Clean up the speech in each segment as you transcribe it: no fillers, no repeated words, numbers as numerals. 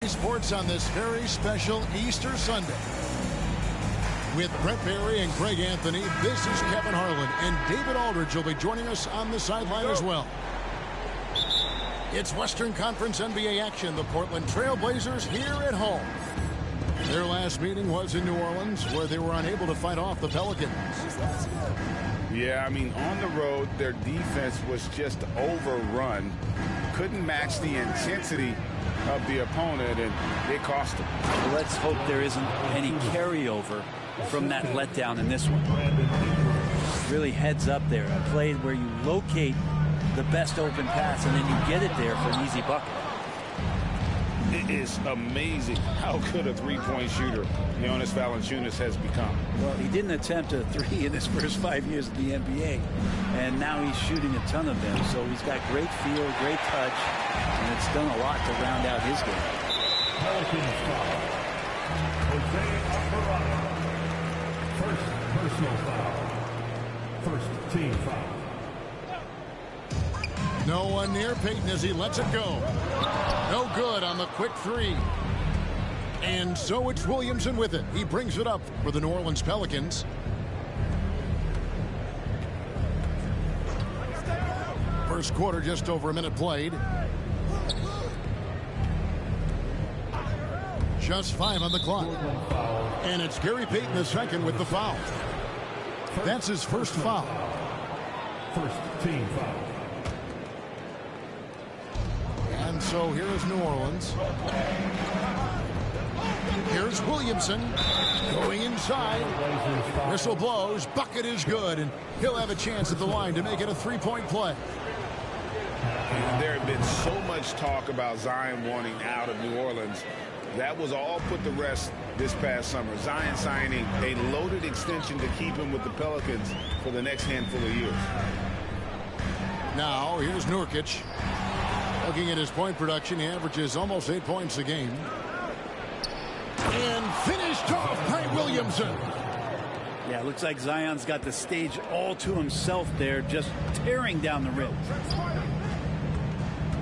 Sports on this very special Easter Sunday. With Brent Barry and Greg Anthony, this is Kevin Harlan, and David Aldridge will be joining us on the sideline as well. It's Western Conference NBA action. The Portland Trail Blazers here at home. Their last meeting was in New Orleans, where they were unable to fight off the Pelicans. Yeah, I mean, on the road, their defense was just overrun. Couldn't match the intensity of the opponent, and it cost them. Let's hope there isn't any carryover from that letdown in this one. Really heads up there. A play where you locate the best open pass and then you get it there for an easy bucket. It is amazing how good a three-point shooter Jonas Valanciunas has become. Well, he didn't attempt a three in his first 5 years in the NBA, and now he's shooting a ton of them. So he's got great feel, great touch, and it's done a lot to round out his game. Pelicans foul. Jose Alvarado. First personal foul. First team foul. No one near Payton as he lets it go. No good on the quick three. And so it's Williamson with it. He brings it up for the New Orleans Pelicans. First quarter, just over a minute played. Just 5 on the clock. And it's Gary Payton II with the foul. That's his first foul. First team foul. And so here is New Orleans. Here's Williamson going inside. Whistle blows. Bucket is good, and he'll have a chance at the line to make it a three-point play. And there had been so much talk about Zion wanting out of New Orleans. That was all put to rest this past summer. Zion signing a loaded extension to keep him with the Pelicans for the next handful of years. Now, here's Nurkic. Looking at his point production, he averages almost 8 points a game. And finished off by Williamson. Yeah, it looks like Zion's got the stage all to himself there, just tearing down the rim.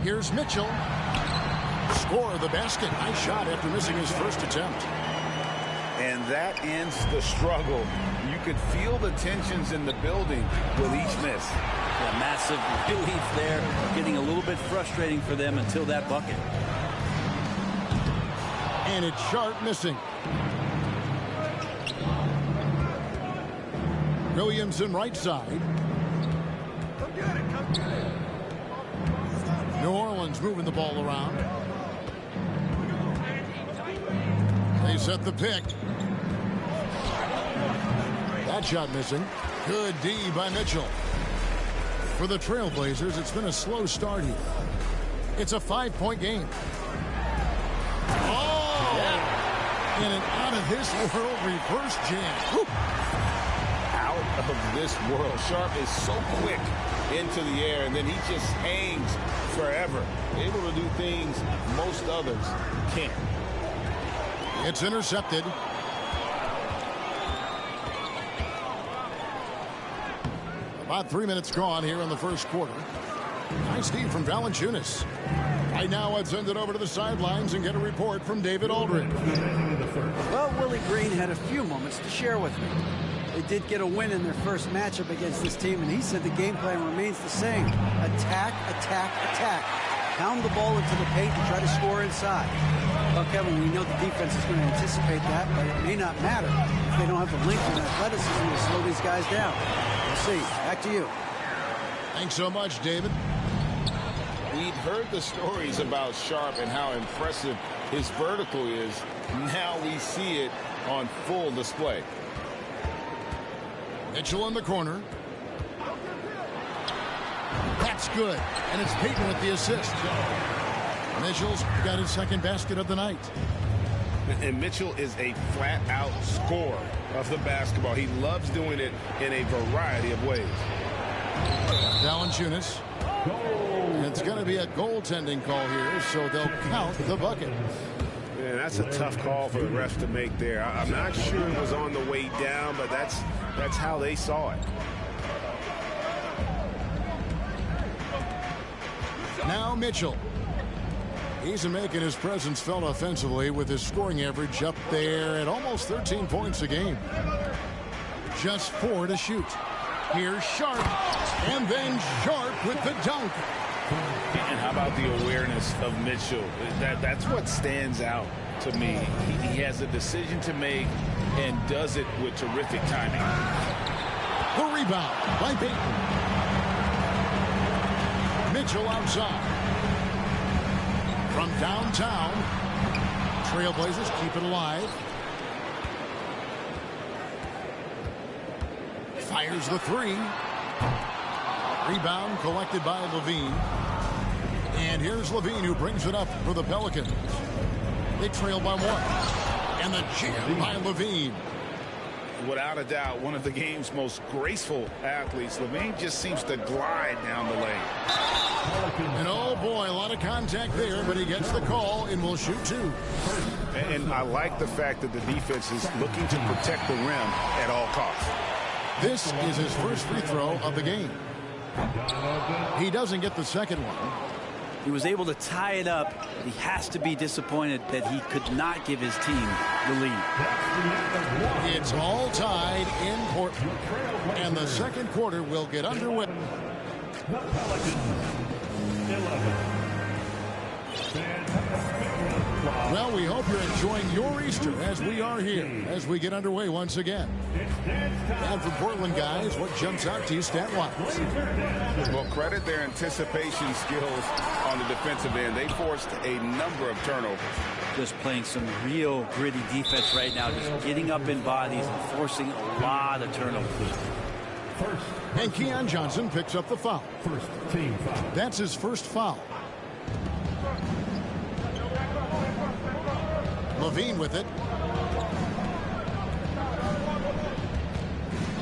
Here's Mitchell. Score of the basket. Nice shot after missing his first attempt. And that ends the struggle. You could feel the tensions in the building with each miss. Yeah, massive relief there. Getting a little bit frustrating for them until that bucket. And it's Sharp missing. Williamson right side. Come get it, come get it. New Orleans moving the ball around. They set the pick. That shot missing. Good D by Mitchell. For the Trailblazers, it's been a slow start here. It's a 5-point game. Oh! Yeah. And an out-of-this-world reverse jam. Woo. Out of this world. Sharp is so quick into the air, and then he just hangs forever. Able to do things most others can't. It's intercepted. About 3 minutes gone here in the first quarter. Nice feed from Valanciunas. Right now, let's send it over to the sidelines and get a report from David Aldridge. Well, Willie Green had a few moments to share with me. They did get a win in their first matchup against this team, and he said the game plan remains the same. Attack, attack, attack. Pound the ball into the paint and try to score inside. Well, Kevin, we know the defense is going to anticipate that, but it may not matter if they don't have the length and athleticism to slow these guys down. We'll see. Back to you. Thanks so much, David. We'd heard the stories about Sharp and how impressive his vertical is. Now we see it on full display. Mitchell in the corner. That's good. And it's Payton with the assist. Mitchell's got his second basket of the night. And Mitchell is a flat-out scorer of the basketball. He loves doing it in a variety of ways. Valanciunas. It's going to be a goaltending call here, so they'll count the bucket. Man, that's a tough call for the refs to make there. I'm not sure it was on the way down, but that's how they saw it. Now Mitchell. He's making his presence felt offensively with his scoring average up there at almost 13 points a game. Just 4 to shoot. Here's Sharp, and then Sharp with the dunk. And how about the awareness of Mitchell? That's what stands out to me. He has a decision to make and does it with terrific timing. The rebound by Payton. Mitchell outside. From downtown, Trailblazers keep it alive. Fires the three. Rebound collected by Levine. And here's Levine who brings it up for the Pelicans. They trail by 1. And the jam by Levine. Without a doubt, one of the game's most graceful athletes. Levine just seems to glide down the lane. And oh boy, a lot of contact there, but he gets the call and will shoot 2. And I like the fact that the defense is looking to protect the rim at all costs. This is his first free throw of the game. He doesn't get the second one. He was able to tie it up. He has to be disappointed that he could not give his team the lead. It's all tied in Portland. And the second quarter will get underway. The Pelicans, 11. Well, we hope you're enjoying your Easter as we are here, as we get underway once again. And for Portland guys, what jumps out to you stat-wise? Well, credit their anticipation skills on the defensive end. They forced a number of turnovers. Just playing some real gritty defense right now, just getting up in bodies and forcing a lot of turnovers. And Keon Johnson picks up the foul. First team foul. That's his first foul. Levine with it.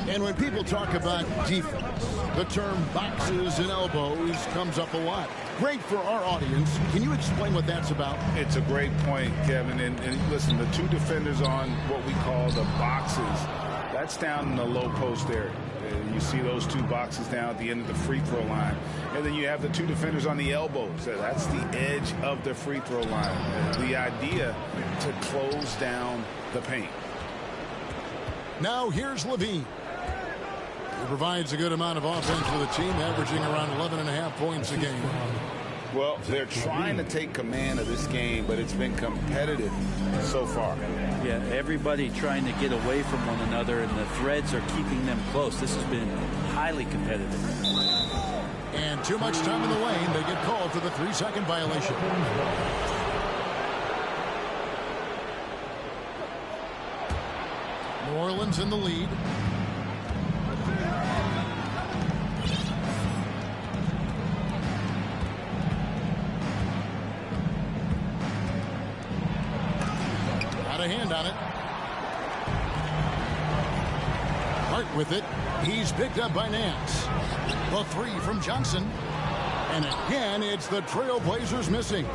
And when people talk about defense, the term boxes and elbows comes up a lot. Great for our audience. Can you explain what that's about? It's a great point, Kevin. And listen, the 2 defenders on what we call the boxes, that's down in the low post area. You see those 2 boxes down at the end of the free throw line. And then you have the 2 defenders on the elbows. That's the edge of the free throw line. The idea to close down the paint. Now here's Levine. He provides a good amount of offense for the team, averaging around 11.5 points a game. Well, they're trying to take command of this game, but it's been competitive so far. Yeah, everybody trying to get away from one another, and the threads are keeping them close. This has been highly competitive. And too much time in the lane. They get called for the 3-second violation. New Orleans in the lead. Got a hand on it. Hart with it. He's picked up by Nance. The 3 from Johnson. And again, it's the Trailblazers missing.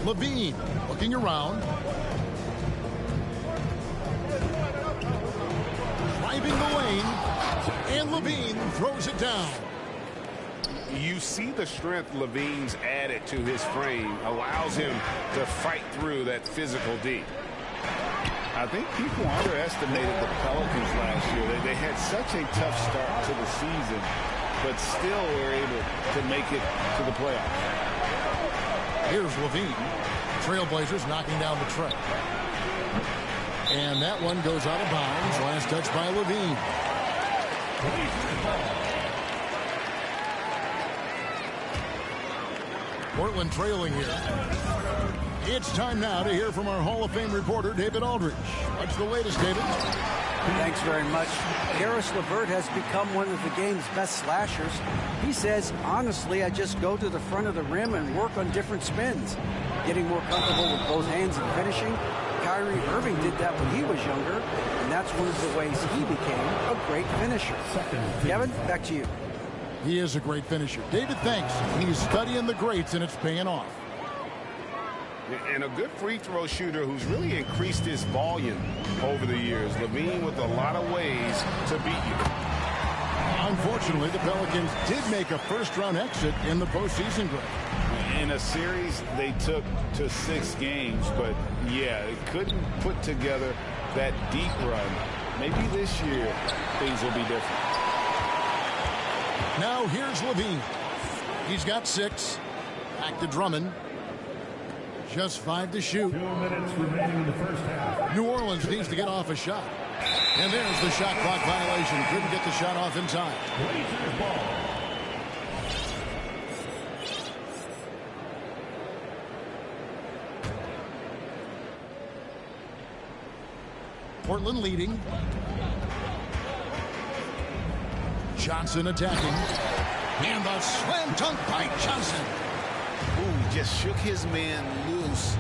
Levine looking around. Driving the lane. And Levine throws it down. You see the strength Levine's added to his frame, allows him to fight through that physical D. I think people underestimated the Pelicans last year. They had such a tough start to the season, but still were able to make it to the playoffs. Here's Levine. Trailblazers knocking down the tray. And that one goes out of bounds. Last touch by Levine. Portland trailing here. It's time now to hear from our Hall of Fame reporter, David Aldridge. What's the latest, David? Thanks very much. Karis LeVert has become one of the game's best slashers. He says, honestly, I just go to the front of the rim and work on different spins. Getting more comfortable with both hands and finishing. Kyrie Irving did that when he was younger, and that's one of the ways he became a great finisher. Kevin, back to you. He is a great finisher. David, thanks. He's studying the greats, and it's paying off. And a good free throw shooter who's really increased his volume over the years. Levine with a lot of ways to beat you. Unfortunately, the Pelicans did make a first-round exit in the postseason, Greg. In a series they took to 6 games, but yeah, it couldn't put together that deep run. Maybe this year things will be different. Now here's Levine. He's got 6. Back to Drummond. Just 5 to shoot. 2 minutes remaining in the first half. New Orleans needs to get off a shot. And there's the shot clock violation. Couldn't get the shot off in time. Blazers ball. Portland leading. Johnson attacking. And the slam dunk by Johnson. Ooh, just shook his man loose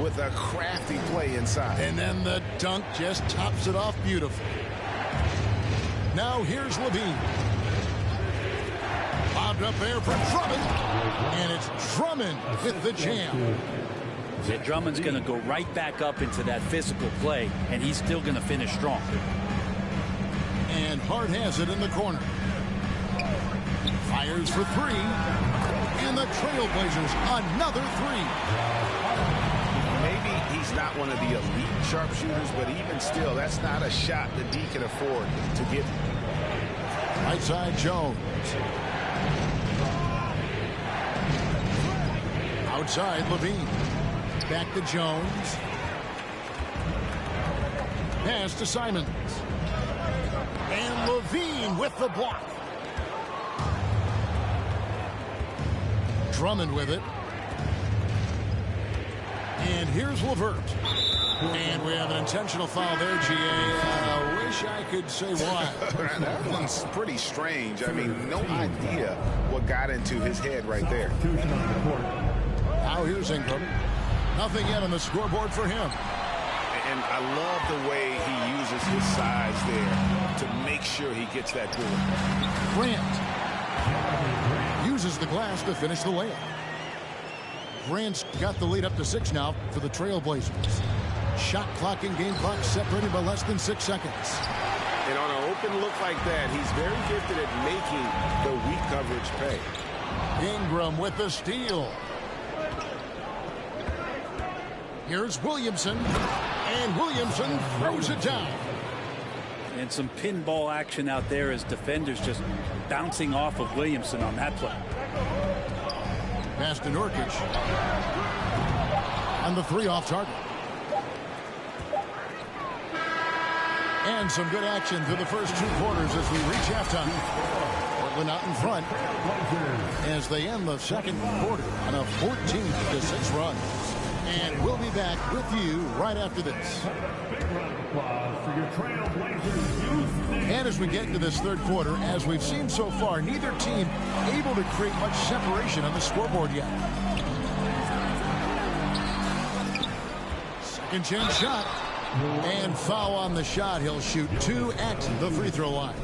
with a crafty play inside. And then the dunk just tops it off beautifully. Now here's Levine. Bobbed up there for Drummond. And it's Drummond with the jam. Yeah, Drummond's going to go right back up into that physical play, and he's still going to finish strong. And Hart has it in the corner. Fires for 3. And the Trailblazers, another 3. Maybe he's not one of the elite sharpshooters, but even still, that's not a shot that D can afford to get. Right side, Jones. Outside, Levine. Back to Jones. Pass to Simons. And Levine with the block. Drummond with it. And here's LeVert. And we have an intentional foul there, G.A. I wish I could say why. That one's pretty strange. I mean, no idea what got into his head right there. Now here's Ingram. Nothing yet on the scoreboard for him. And I love the way he uses his size there to make sure he gets that board. Grant uses the glass to finish the layup. Grant's got the lead up to 6 now for the Trailblazers. Shot clock and game clock separated by less than 6 seconds. And on an open look like that, he's very gifted at making the weak coverage pay. Ingram with the steal. Here's Williamson. And Williamson throws it down. And some pinball action out there as defenders just bouncing off of Williamson on that play. Pass to Nurkic. On the 3 off target. And some good action through the first 2 quarters as we reach halftime. Portland out in front as they end the second quarter on a 14-6 run. And we'll be back with you right after this. And as we get into this third quarter, as we've seen so far, neither team able to create much separation on the scoreboard yet. Second chance shot. And foul on the shot. He'll shoot 2 at the free throw line.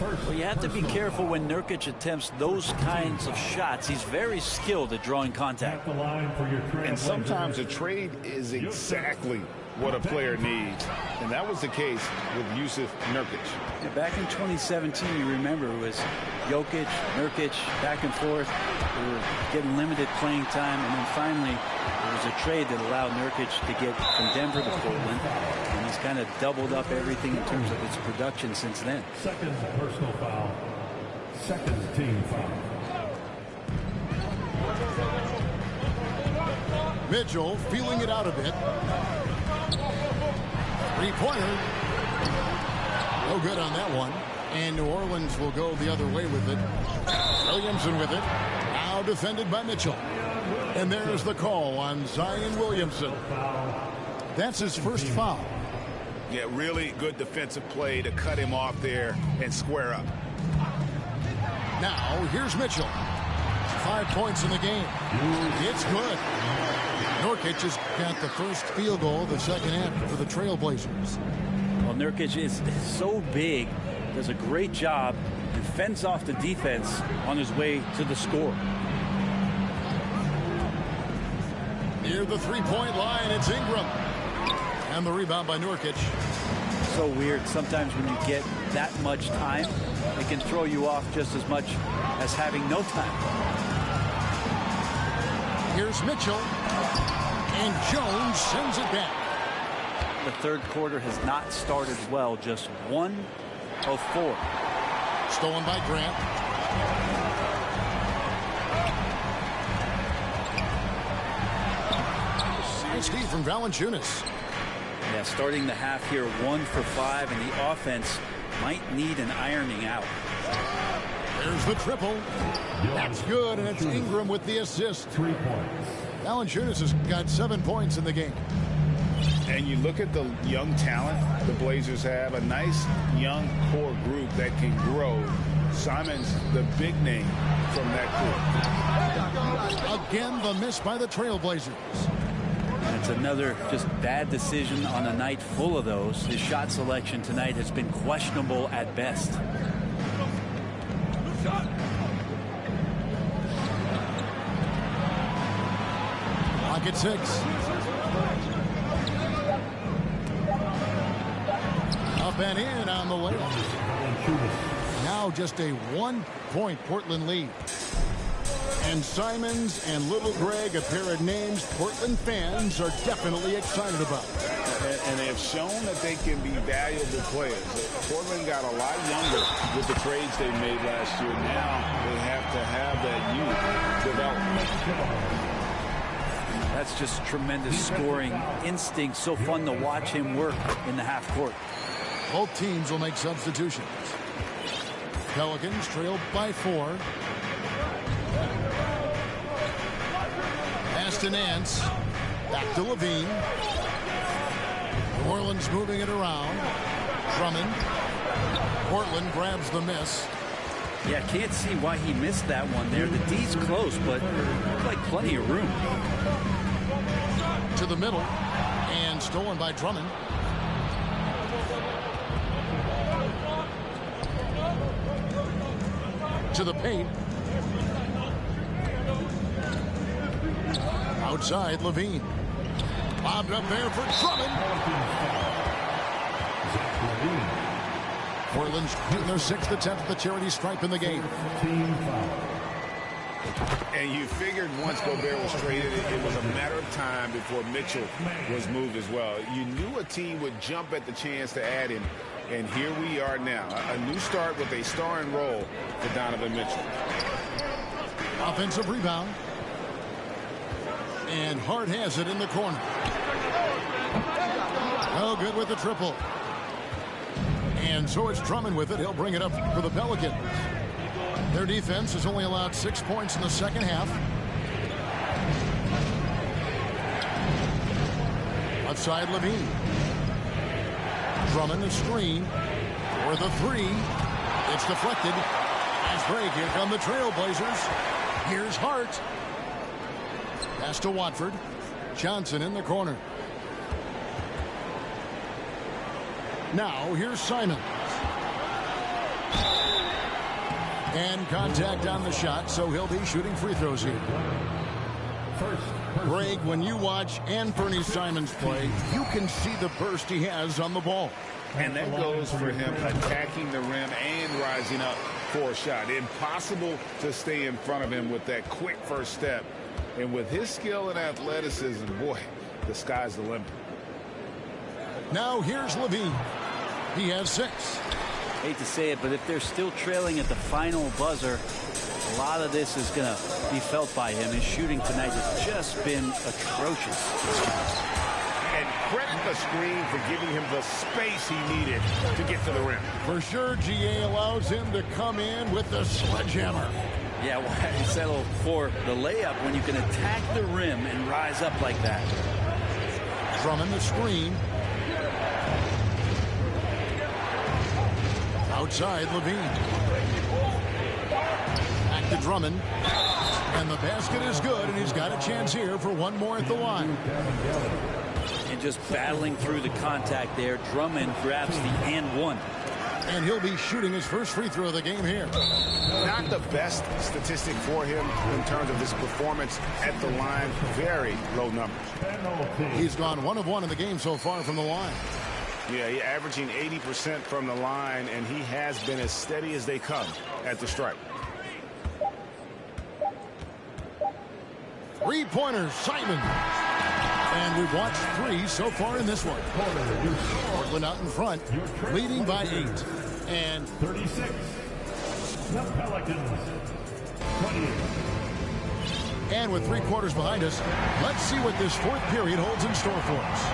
Well, you have to be careful when Nurkic attempts those kinds of shots. He's very skilled at drawing contact. And sometimes a trade is exactly what a player needs. And that was the case with Jusuf Nurkic. Yeah, back in 2017, you remember, it was Jokic, Nurkic, back and forth. They were getting limited playing time. And then finally, there was a trade that allowed Nurkic to get from Denver to Portland. And he's kind of doubled up everything in terms of its production since then. Second personal foul. Second team foul. Mitchell feeling it out a bit. Three-pointer. No good on that one. And New Orleans will go the other way with it. Williamson with it. Now defended by Mitchell. And there's the call on Zion Williamson. That's his first foul. Yeah, really good defensive play to cut him off there and square up. Now, here's Mitchell. 5 points in the game. It's good. Nurkic has got the first field goal of the second half for the Trailblazers. Well, Nurkic is so big, does a great job, and fends off the defense on his way to the score. Near the three-point line, it's Ingram. And the rebound by Nurkic. So weird. Sometimes when you get that much time, it can throw you off just as much as having no time. Here's Mitchell. And Jones sends it back. The third quarter has not started well. Just 1 of 4. Stolen by Grant. Nice D from Valanciunas. Yeah, starting the half here 1 for 5, and the offense might need an ironing out. There's the triple. That's good, and it's Ingram with the assist. 3 points. Valanciunas has got 7 points in the game. And you look at the young talent the Blazers have, a nice young core group that can grow. Simon's the big name from that group. Again, the miss by the Trailblazers. It's another just bad decision on a night full of those. His shot selection tonight has been questionable at best. Clock at 6. Up and in on the way. Now just a 1-point Portland lead. And Simons and Little Greg, a pair of names Portland fans are definitely excited about. And they have shown that they can be valuable players. Portland got a lot younger with the trades they made last year. Now they have to have that youth develop. That's just tremendous scoring instinct. So fun to watch him work in the half court. Both teams will make substitutions. Pelicans trailed by 4. Pass to Nance. Back to Levine. New Orleans moving it around. Drummond. Portland grabs the miss. Yeah, can't see why he missed that one there. The D's close, but looked like plenty of room. To the middle. And stolen by Drummond. To the paint. Outside, Levine. Bobbed up there for Drummond. Portland's in their 6th attempt at the charity stripe in the game. And you figured once Gobert was traded, it was a matter of time before Mitchell was moved as well. You knew a team would jump at the chance to add him. And here we are now. A new start with a starring role for Donovan Mitchell. Offensive rebound. And Hart has it in the corner. Oh, good with the triple. And so it's Drummond with it. He'll bring it up for the Pelicans. Their defense has only allowed 6 points in the second half. Outside Levine. Drummond a screen for the 3. It's deflected. Fast break. Here come the Trailblazers. Here's Hart. Pass to Watford. Johnson in the corner. Now here's Simons. And contact on the shot, so he'll be shooting free throws here. Greg, when you watch Anthony Simons play, you can see the burst he has on the ball. And that goes for him attacking the rim and rising up for a shot. Impossible to stay in front of him with that quick first step. And with his skill and athleticism, boy, the sky's the limit. Now here's Levine. He has 6. Hate to say it, but if they're still trailing at the final buzzer, a lot of this is going to be felt by him. His shooting tonight has just been atrocious. And credit the screen for giving him the space he needed to get to the rim. For sure, GA allows him to come in with the sledgehammer. Yeah, why settle for the layup when you can attack the rim and rise up like that? Drummond the screen. Outside, Levine. Back to Drummond. And the basket is good, and he's got a chance here for one more at the line. And just battling through the contact there, Drummond grabs the and one. And he'll be shooting his first free throw of the game here. Not the best statistic for him in terms of his performance at the line. Very low numbers. He's gone 1 of 1 in the game so far from the line. Yeah, he's averaging 80% from the line, and he has been as steady as they come at the stripe. Three-pointer, Simon. And we've watched 3 so far in this one. Portland out in front, leading by 8. And 36. The Pelicans. 28. And with 3 quarters behind us, let's see what this 4th period holds in store for us.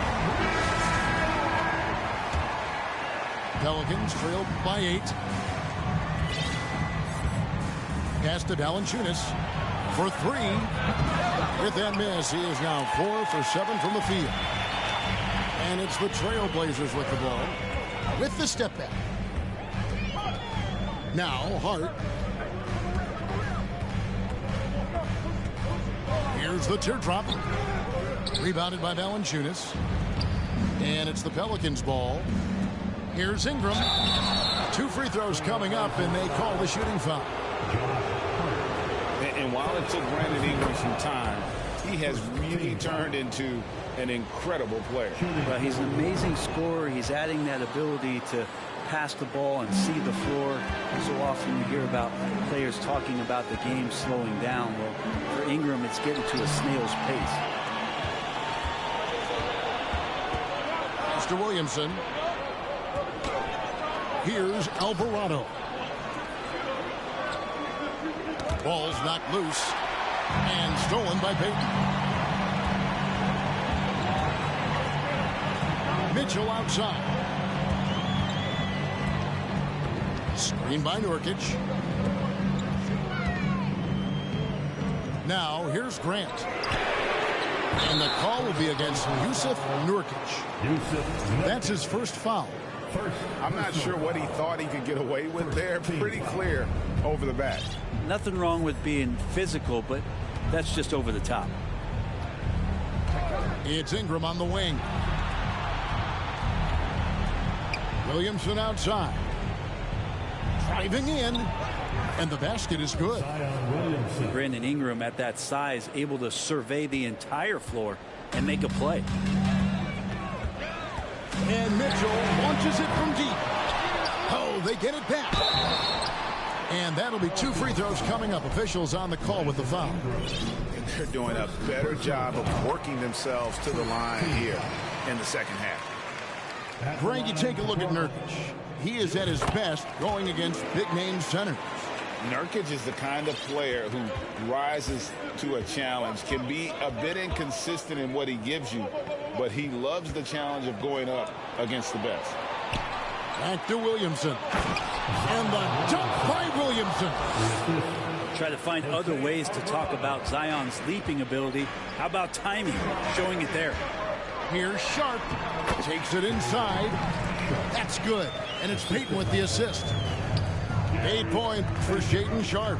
Pelicans trailed by 8. Pass to Valanciunas for 3. With that miss, he is now 4 for 7 from the field. And it's the Trailblazers with the ball. With the step back. Now, Hart. Here's the teardrop. Rebounded by Valanciunas. And it's the Pelicans' ball. Here's Ingram. 2 free throws coming up, and they call the shooting foul. And while it took Brandon Ingram some time, he has really turned into an incredible player. Well, he's an amazing scorer. He's adding that ability to pass the ball and see the floor. So often you hear about players talking about the game slowing down. Well, for Ingram, it's getting to a snail's pace. Mr. Williamson. Here's Alvarado. Ball's knocked loose and stolen by Payton. Mitchell outside. Screen by Nurkic. Now here's Grant. And the call will be against Jusuf Nurkic. That's his first foul. I'm not sure what he thought he could get away with there. Pretty clear over the back. Nothing wrong with being physical, but that's just over the top. It's Ingram on the wing. Williamson outside. Driving in. And the basket is good. Brandon Ingram at that size, able to survey the entire floor and make a play. And Mitchell launches it from deep. Oh, they get it back. And that'll be 2 free throws coming up. Officials on the call with the foul. And they're doing a better job of working themselves to the line here in the second half. Greg, you take a look at Nurkic. He is at his best going against big-name centers. Nurkic is the kind of player who rises to a challenge, can be a bit inconsistent in what he gives you, but he loves the challenge of going up against the best. Back to Williamson. And the dunk by Williamson. Try to find other ways to talk about Zion's leaping ability. How about timing? Showing it there. Here's Sharp. Takes it inside. That's good. And it's Payton with the assist. 8 points for Shaedon Sharp.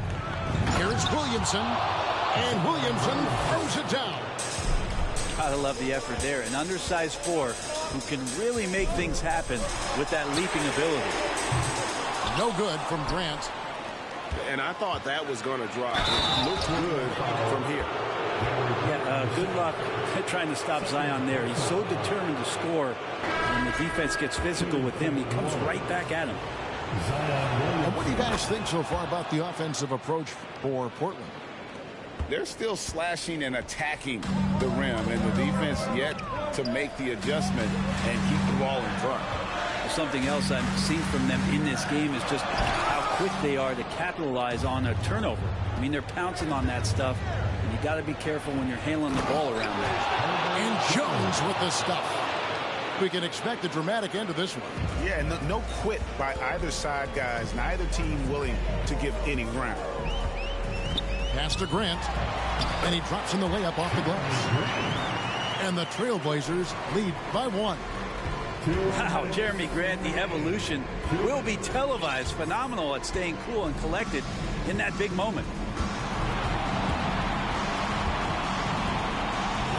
Here's Williamson. And Williamson throws it down. Gotta love the effort there. An undersized 4 who can really make things happen with that leaping ability. No good from Grant. And I thought that was going to drop. It looked good from here. Yeah, good luck trying to stop Zion there. He's so determined to score. When the defense gets physical with him, he comes right back at him. And what do you guys think so far about the offensive approach for Portland? They're still slashing and attacking the rim, and the defense yet to make the adjustment and keep the ball in front. Something else I've seen from them in this game is just how quick they are to capitalize on a turnover. I mean, they're pouncing on that stuff, and you got to be careful when you're handling the ball around there. And Jones Williams with the stuff. We can expect a dramatic end to this one. Yeah, no quit by either side, guys. Neither team willing to give any ground. Pass to Grant, and he drops in the layup off the glass. And the Trailblazers lead by 1. Wow, Jeremy Grant, the evolution will be televised. Phenomenal at staying cool and collected in that big moment.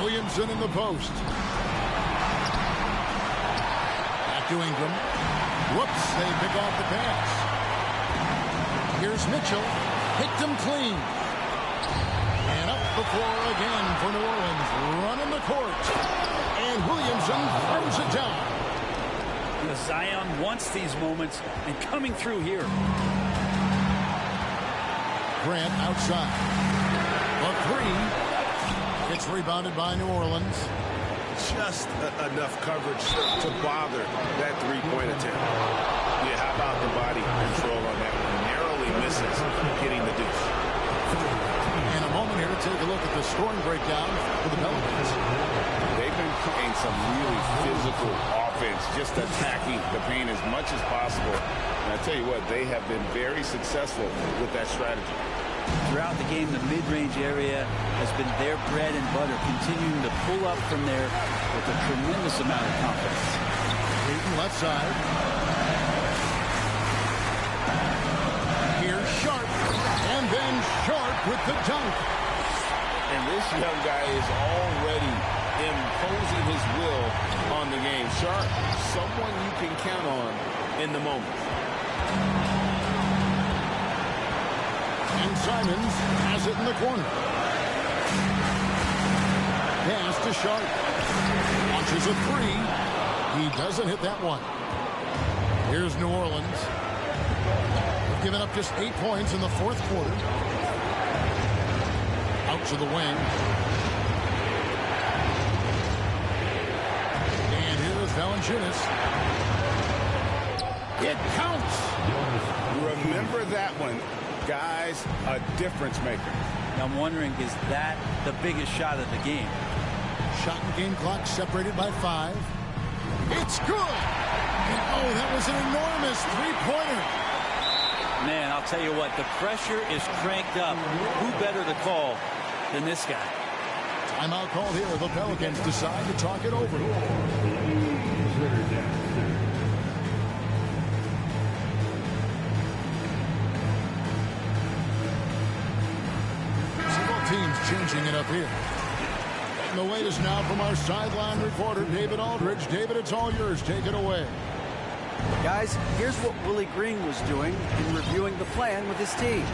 Williamson in the post. Back to Ingram. Whoops, they pick off the pass. Here's Mitchell. Picked him clean. And up the floor again for New Orleans. Running the court. And Williamson throws it down. Zion wants these moments and coming through here. Grant outside. A 3. It's rebounded by New Orleans. Just enough coverage to bother that three-point attempt. Yeah, how about the body control on that one? Narrowly misses getting the deuce. And a moment here to take a look at the scoring breakdown for the Pelicans. They've been playing some really physical offense, just attacking the paint as much as possible. And I tell you what, they have been very successful with that strategy. Throughout the game, the mid-range area has been their bread and butter, continuing to pull up from there with a tremendous amount of confidence. Peyton left side. Here's Sharp, and then Sharp with the dunk. And this young guy is already imposing his will on the game. Sharp, someone you can count on in the moment. And Simons has it in the corner. Pass to Sharp. Launches a 3. He doesn't hit that one. Here's New Orleans. They've given up just 8 points in the fourth quarter. Out to the wing. And here's Valanciunas. It counts. Remember that one. Guys, a difference maker. I'm wondering, is that the biggest shot of the game? Shot and game clock separated by 5. It's good. And oh, that was an enormous three-pointer. Man, I'll tell you what, the pressure is cranked up. Who better to call than this guy? Timeout called here. The Pelicans decide to talk it over. Teams changing it up here. And the wait is now from our sideline reporter, David Aldridge. David, it's all yours. Take it away. Guys, here's what Willie Green was doing in reviewing the plan with his team.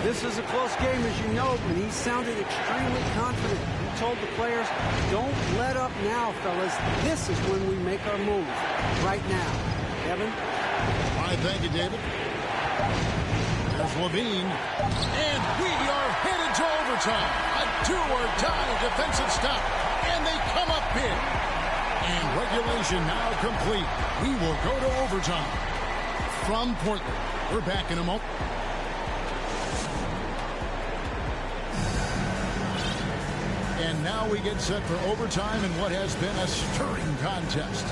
This is a close game, as you know, and he sounded extremely confident. He told the players, don't let up now, fellas. This is when we make our move. Right now. Kevin? All right, thank you, David. There's Levine. And we are headed to overtime. A do-or-die defensive stop. And they come up big. And regulation now complete. We will go to overtime. From Portland, we're back in a moment. And now we get set for overtime in what has been a stirring contest.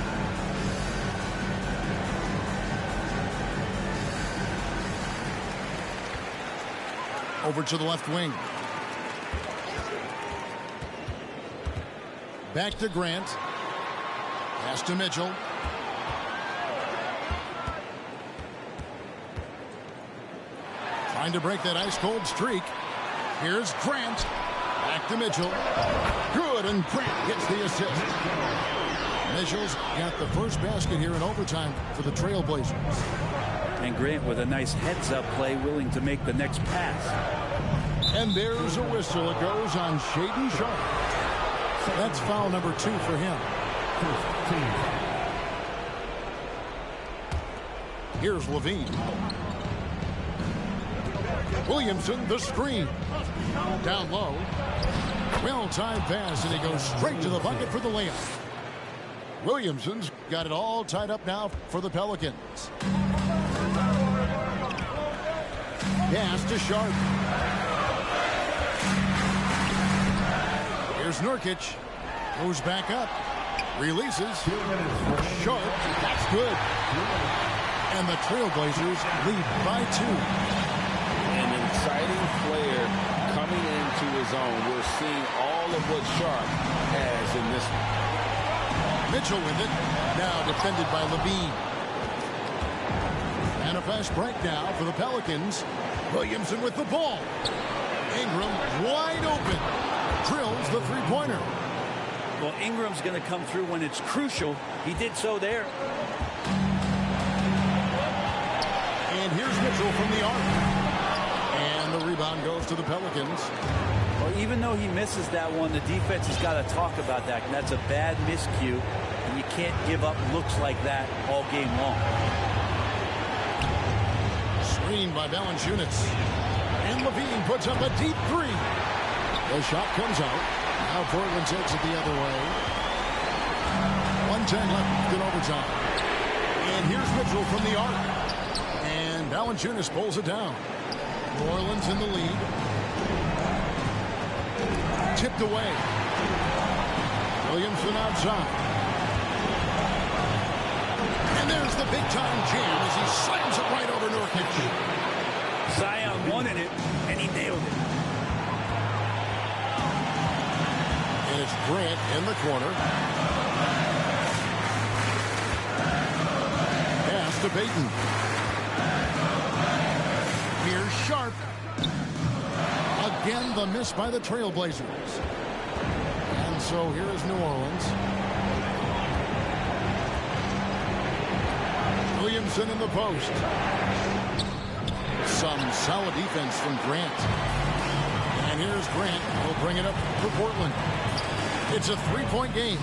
Over to the left wing. Back to Grant. Pass to Mitchell. Trying to break that ice-cold streak. Here's Grant. Back to Mitchell. Good, and Grant gets the assist. Mitchell's got the first basket here in overtime for the Trailblazers. And Grant with a nice heads-up play, willing to make the next pass. And there's a whistle. It goes on Shaedon Sharpe. That's foul number 2 for him. Here's Levine. Williamson, the screen. Down low. Well-timed pass, and he goes straight to the bucket for the layup. Williamson's got it all tied up now for the Pelicans. Pass to Sharpe. Here's Nurkic. Goes back up. Releases. Sharp. That's good. And the Trailblazers lead by 2. An exciting player coming into his own. We're seeing all of what Sharp has in this one. Mitchell with it. Now defended by Levine. And a fast break now for the Pelicans. Williamson with the ball. Ingram wide open. Drills the three-pointer. Well, Ingram's going to come through when it's crucial. He did so there. And here's Mitchell from the arc. And the rebound goes to the Pelicans. Well, even though he misses that one, the defense has got to talk about that. And that's a bad miscue. And you can't give up looks like that all game long. Screened by Valanciunas. And Levine puts up a deep 3. The shot comes out. Now Portland takes it the other way. 1:10 left in overtime. And here's Mitchell from the arc. And Valanciunas pulls it down. New Orleans in the lead. Tipped away. Williamson outside. And there's the big-time jam as he slams it right over Nurkic. Zion wanted it, and he nailed it. And it's Grant in the corner. Pass to Payton. Here's Sharp. Again, the miss by the Trailblazers. And so here is New Orleans. Williamson in the post. Some solid defense from Grant. And here's Grant. He'll bring it up for Portland. It's a three-point game.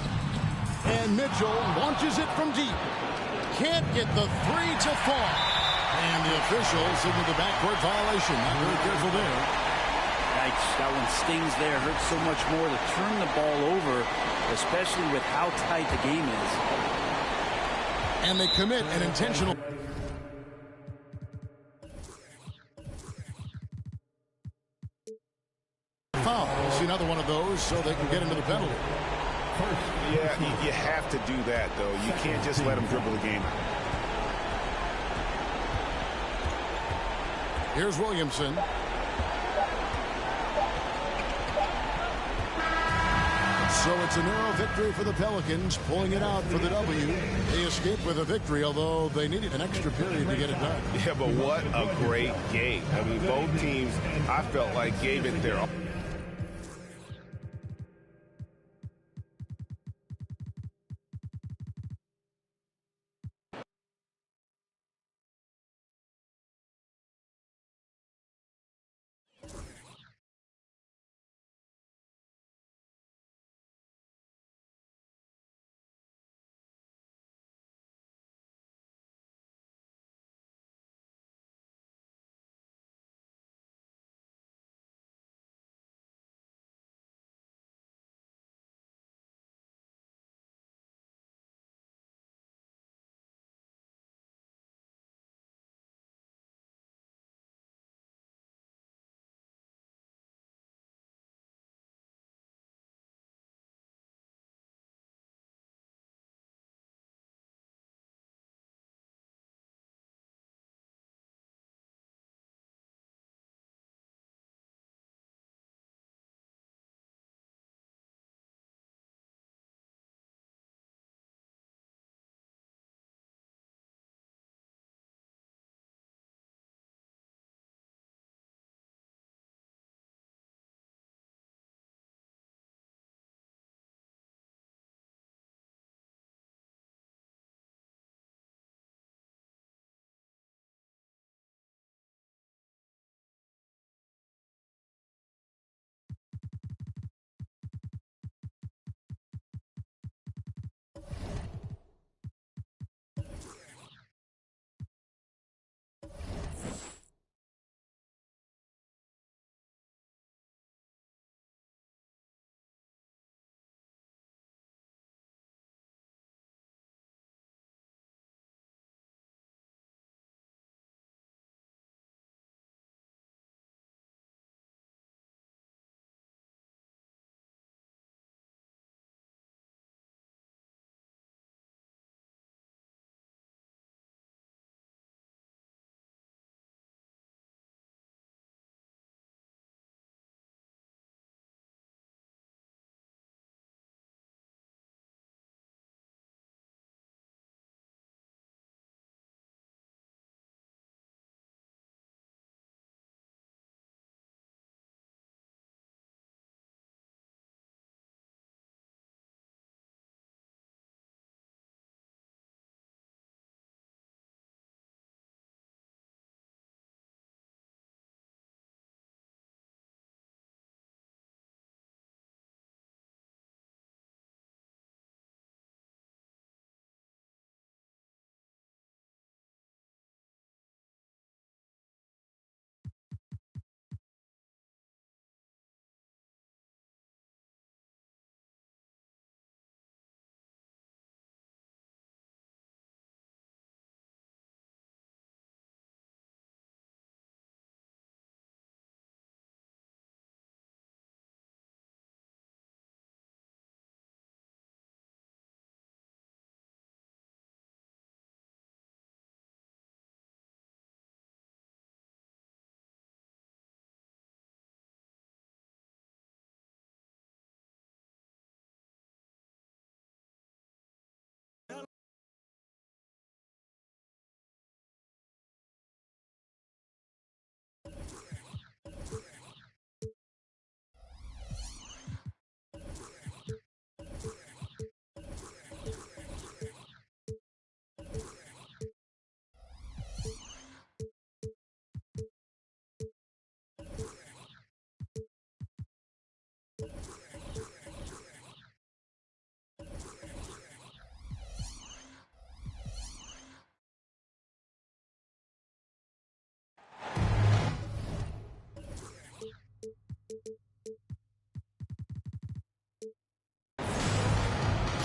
And Mitchell launches it from deep. Can't get the 3 to fall. And the officials signal the backcourt violation. Not very careful there. Yikes, that one stings there. Hurts so much more to turn the ball over, especially with how tight the game is. And they commit an intentional foul. We'll see another one of those so they can get into the penalty. Yeah, you have to do that, though. You can't just let them dribble the game out. Here's Williamson. So it's a narrow victory for the Pelicans, pulling it out for the W. They escaped with a victory, although they needed an extra period to get it done. Yeah, but what a great game. I mean, both teams, I felt like, gave it their all.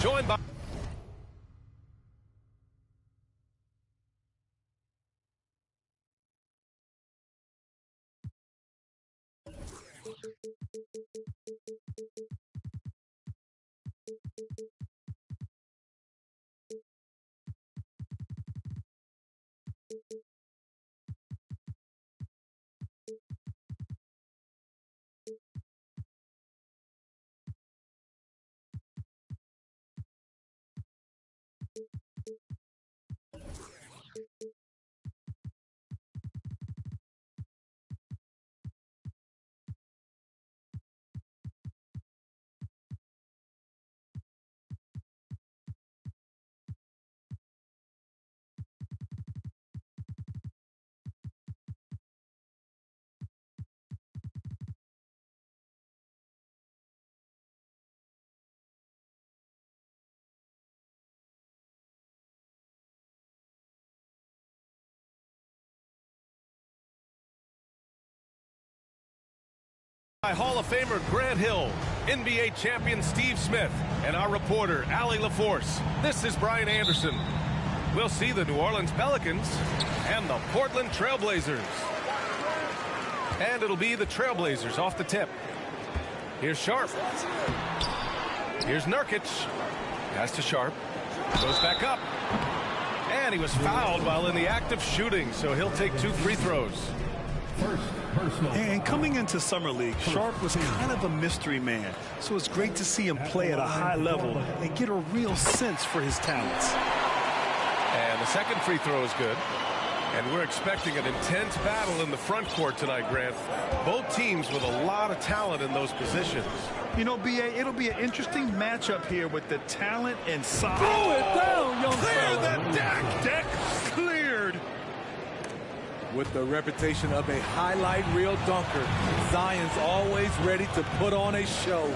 joined by... Hall of Famer Grant Hill, NBA champion Steve Smith, and our reporter Allie LaForce. This is Brian Anderson. We'll see the New Orleans Pelicans and the Portland Trailblazers. And it'll be the Trailblazers off the tip. Here's Sharp. Here's Nurkic. Pass to Sharp. Goes back up. And he was fouled while in the act of shooting, so he'll take 2 free throws. And coming into Summer League, Sharp was kind of a mystery man. So it's great to see him play at a high level and get a real sense for his talents. And the second free throw is good. And we're expecting an intense battle in the front court tonight, Grant. Both teams with a lot of talent in those positions. You know, B.A., it'll be an interesting matchup here with the talent and size. Throw it down, young Clear fella. the deck. Deck cleared. With the reputation of a highlight reel dunker, Zion's always ready to put on a show.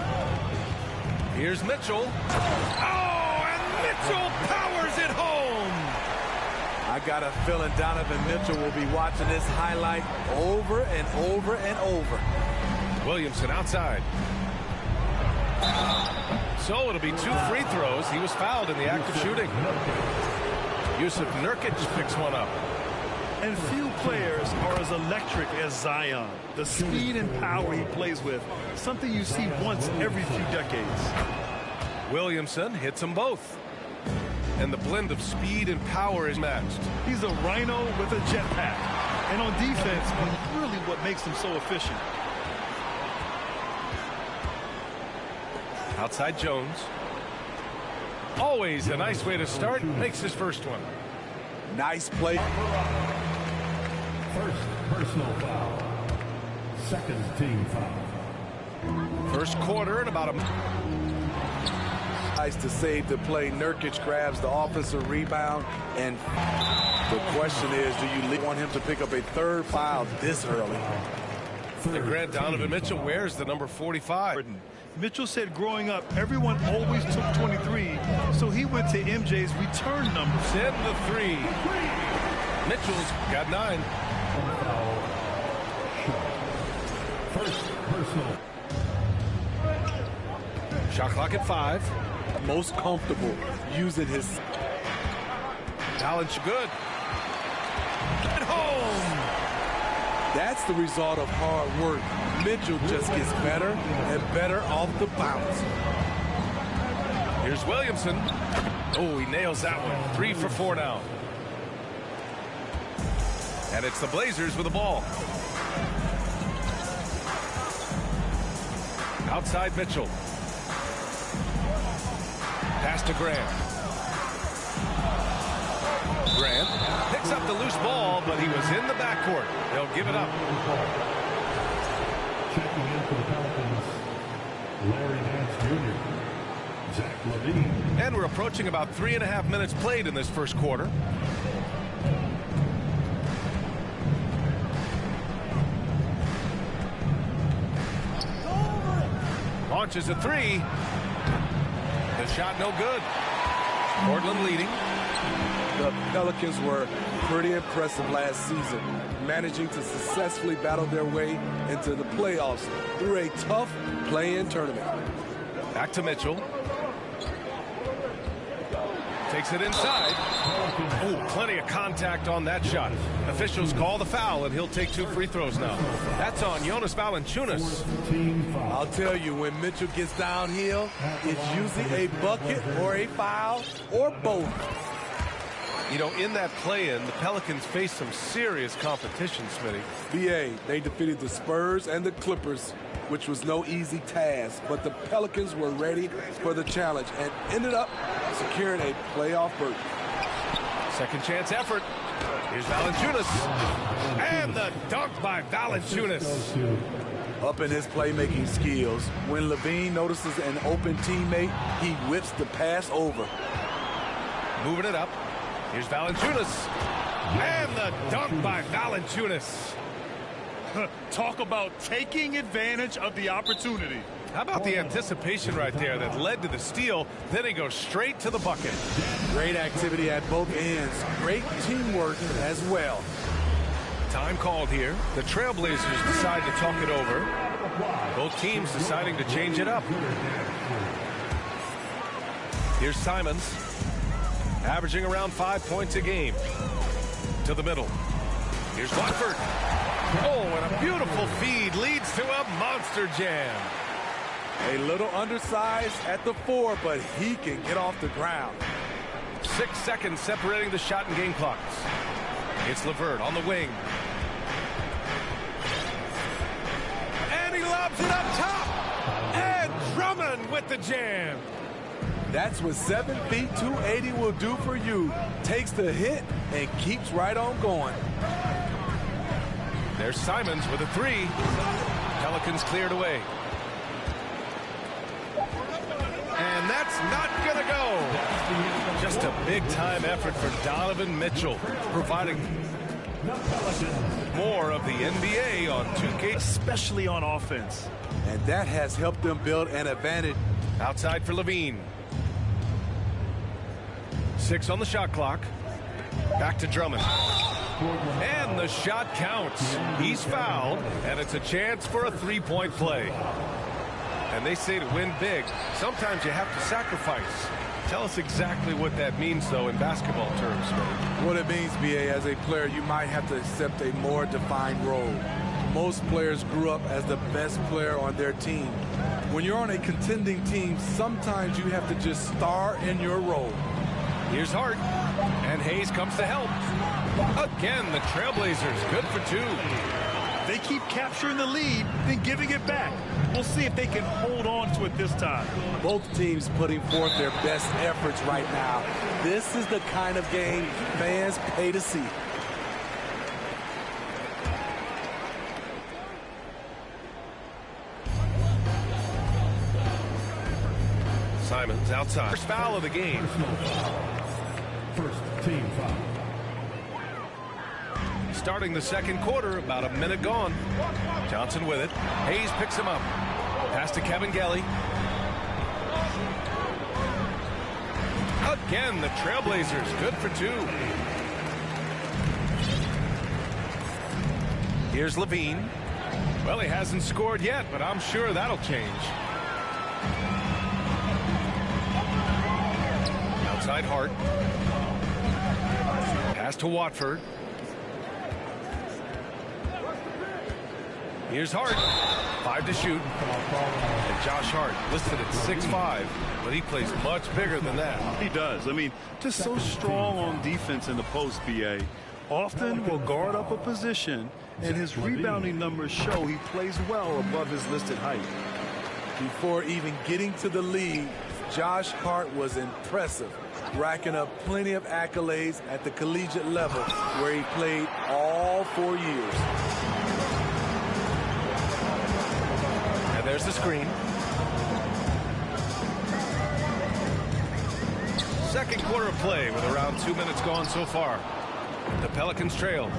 Here's Mitchell. Oh, and Mitchell powers it home. I got a feeling Donovan Mitchell will be watching this highlight over and over and over. Williamson outside. So it'll be 2 free throws. He was fouled in the act of shooting. Yusuf Nurkic picks one up. And few players are as electric as Zion. The speed and power he plays with, something you see once every few decades. Williamson hits them both. And the blend of speed and power is matched. He's a rhino with a jetpack. And on defense, really what makes him so efficient. Outside Jones. Always a nice way to start. Makes his first one. Nice play. First personal foul. Second team foul. First quarter and about a... Nice to save the play. Nurkic grabs the offensive rebound. And the question is, do you want him to pick up a third foul this early? And Grant, Donovan Mitchell wears the number 45. Mitchell said growing up, everyone always took 23, so he went to MJ's return number. Send the 3. Mitchell's got 9. First personal. Shot clock at 5. Most comfortable using his... Challenge good. At home. That's the result of hard work. Mitchell just gets better and better off the bounce. Here's Williamson. Oh, he nails that one. 3 for 4 now. And it's the Blazers with the ball. Outside Mitchell. Pass to Grant. Grant picks up the loose ball, but he was in the backcourt. They'll give it up. Checking in for the Pelicans, Larry Nance Jr., Zach LaVine. And we're approaching about 3.5 minutes played in this first quarter. Launches a 3. The shot no good. Portland leading. The Pelicans were pretty impressive last season, managing to successfully battle their way into the playoffs through a tough play-in tournament. Back to Mitchell. Takes it inside. Oh, plenty of contact on that shot. Officials call the foul, and he'll take 2 free throws now. That's on Jonas Valanciunas. I'll tell you, when Mitchell gets downhill, it's usually a bucket or a foul or both. You know, in that play-in, the Pelicans faced some serious competition, Smitty. BA, they defeated the Spurs and the Clippers, which was no easy task, but the Pelicans were ready for the challenge and ended up securing a playoff berth. Second chance effort. Here's Valanciunas. And the dunk by Valanciunas. Up in his playmaking skills, when Levine notices an open teammate, he whips the pass over. Moving it up. Here's Valanciunas. And the dunk by Valanciunas. Talk about taking advantage of the opportunity. How about the anticipation right there that led to the steal? Then he goes straight to the bucket. Great activity at both ends. Great teamwork as well. Time called here. The Trailblazers decide to talk it over. Both teams deciding to change it up. Here's Simons, averaging around 5 points a game. To the middle. Here's Watford. Oh, and a beautiful feed leads to a monster jam. A little undersized at the 4, but he can get off the ground. 6 seconds separating the shot and game clocks. It's LeVert on the wing. And he lobs it up top. And Drummond with the jam. That's what 7 feet 280 will do for you. Takes the hit and keeps right on going. There's Simons with a 3. Pelicans cleared away. And that's not going to go. Just a big-time effort for Donovan Mitchell, providing more of the NBA on 2K. Especially on offense. And that has helped them build an advantage. Outside for Levine. 6 on the shot clock. Back to Drummond. And the shot counts. He's fouled, and it's a chance for a 3-point play. And they say to win big, sometimes you have to sacrifice. Tell us exactly what that means, though, in basketball terms. What it means, BA, as a player, you might have to accept a more defined role. Most players grew up as the best player on their team. When you're on a contending team, sometimes you have to just star in your role. Here's Hart, and Hayes comes to help. Again, the Trailblazers, good for 2. They keep capturing the lead, then giving it back. We'll see if they can hold on to it this time. Both teams putting forth their best efforts right now. This is the kind of game fans pay to see. Simons outside. First foul of the game. First team foul. Starting the second quarter, about a minute gone. Johnson with it. Hayes picks him up. Pass to Kevin Gelly. Again, the Trailblazers, good for 2. Here's Levine. Well, he hasn't scored yet, but I'm sure that'll change. Outside Hart. Pass to Watford. Here's Hart. 5 to shoot. And Josh Hart listed at 6'5", but he plays much bigger than that. He does. I mean, just so strong on defense in the post, BA. Often will guard up a position, and his rebounding numbers show he plays well above his listed height. Before even getting to the league, Josh Hart was impressive, racking up plenty of accolades at the collegiate level, where he played all 4 years. And there's the screen. Second quarter of play with around 2 minutes gone so far. The Pelicans trail.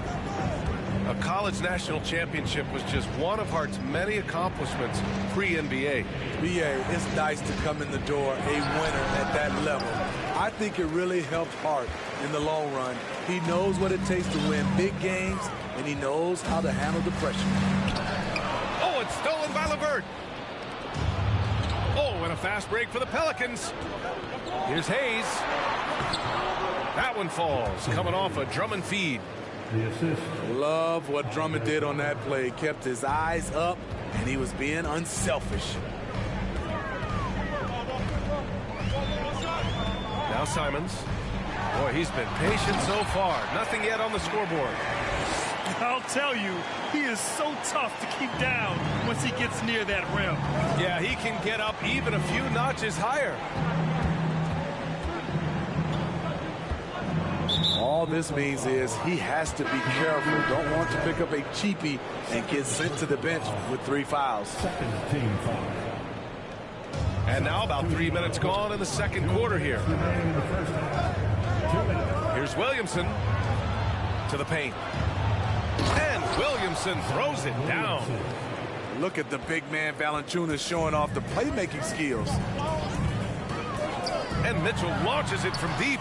A college national championship was just one of Hart's many accomplishments pre-NBA. BA, it's nice to come in the door a winner at that level. I think it really helped Hart in the long run. He knows what it takes to win big games, and he knows how to handle the pressure. Oh, it's stolen by LeVert. Oh, and a fast break for the Pelicans. Here's Hayes. That one falls, coming off a Drummond feed. The assist. Love what Drummond did on that play. Kept his eyes up, and he was being unselfish. Now Simons. Boy, he's been patient so far. Nothing yet on the scoreboard. I'll tell you, he is so tough to keep down once he gets near that rim. Yeah, he can get up even a few notches higher. All this means is he has to be careful. Don't want to pick up a cheapie and get sent to the bench with 3 fouls. Second team foul. And now about 3 minutes gone in the second quarter here. Remaining in the first half. 2 minutes. Here's Williamson to the paint. And Williamson throws it down. Look at the big man Valanciunas showing off the playmaking skills. And Mitchell launches it from deep.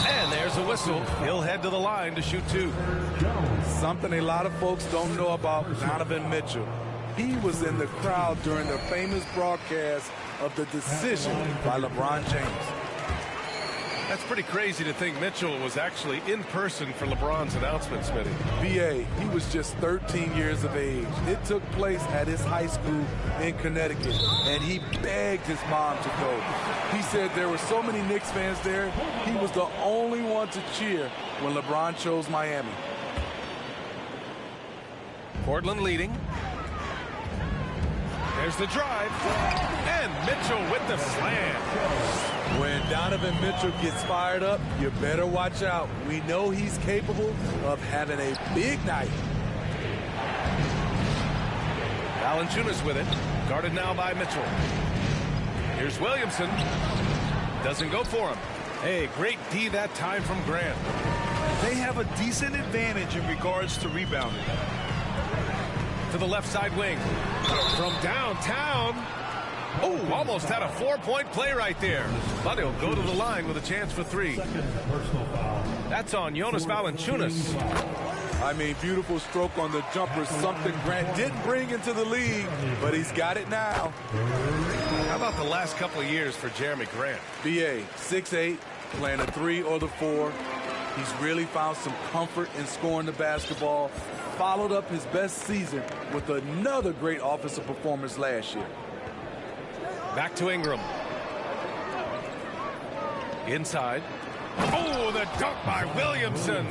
And there's a whistle. He'll head to the line to shoot 2. Something a lot of folks don't know about Donovan Mitchell. He was in the crowd during the famous broadcast of the decision by LeBron James. That's pretty crazy to think Mitchell was actually in person for LeBron's announcement, Smitty. B.A., he was just 13 years of age. It took place at his high school in Connecticut, and he begged his mom to go. He said there were so many Knicks fans there, he was the only one to cheer when LeBron chose Miami. Portland leading. There's the drive. And Mitchell with the slam. When Donovan Mitchell gets fired up, you better watch out. We know he's capable of having a big night. Valanciunas with it. Guarded now by Mitchell. Here's Williamson. Doesn't go for him. Hey, great D that time from Grant. They have a decent advantage in regards to rebounding. To the left side wing. From downtown. Oh, almost had a 4-point play right there. But he'll go to the line with a chance for 3. Personal foul. That's on Jonas Valanciunas. I mean, beautiful stroke on the jumper, something Grant didn't bring into the league, but he's got it now. How about the last couple of years for Jeremy Grant? B.A., 6'8", playing a 3 or the 4. He's really found some comfort in scoring the basketball. Followed up his best season with another great offensive performance last year. Back to Ingram. Inside. Oh, the dunk by Williamson.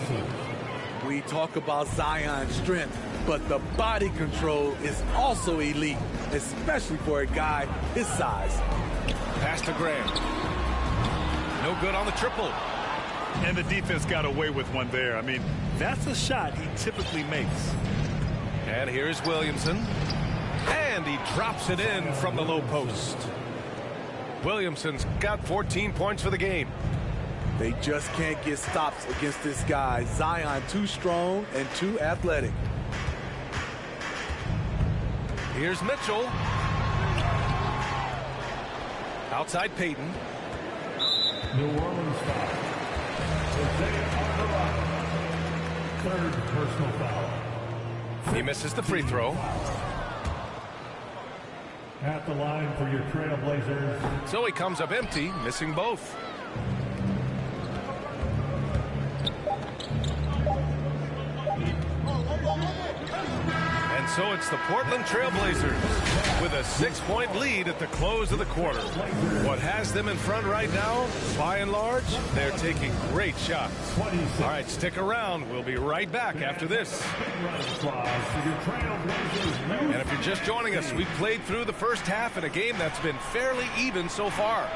We talk about Zion's strength, but the body control is also elite, especially for a guy his size. Pass to Graham. No good on the triple. And the defense got away with one there. I mean, that's a shot he typically makes. And here's Williamson. And he drops it in from the low post. Williamson's got 14 points for the game. They just can't get stops against this guy. Zion too strong and too athletic. Here's Mitchell. Outside Payton. New Orleans foul. Third personal foul. He misses the free throw. At the line for your Trailblazers. So he comes up empty, missing both. And so it's the Portland Trailblazers with a 6-point lead at the close of the quarter. What has them in front right now, by and large, they're taking great shots. All right, stick around. We'll be right back after this. And if you're just joining us, we've played through the first half in a game that's been fairly even so far.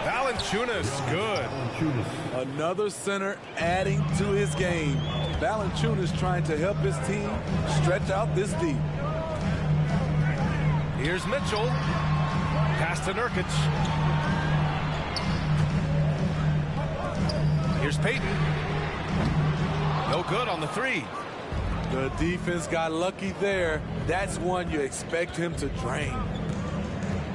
Valanciunas, good. Another center adding to his game. Valanciunas trying to help his team stretch out this deep. Here's Mitchell. Pass to Nurkic. Here's Payton. No good on the 3. The defense got lucky there. That's one you expect him to drain.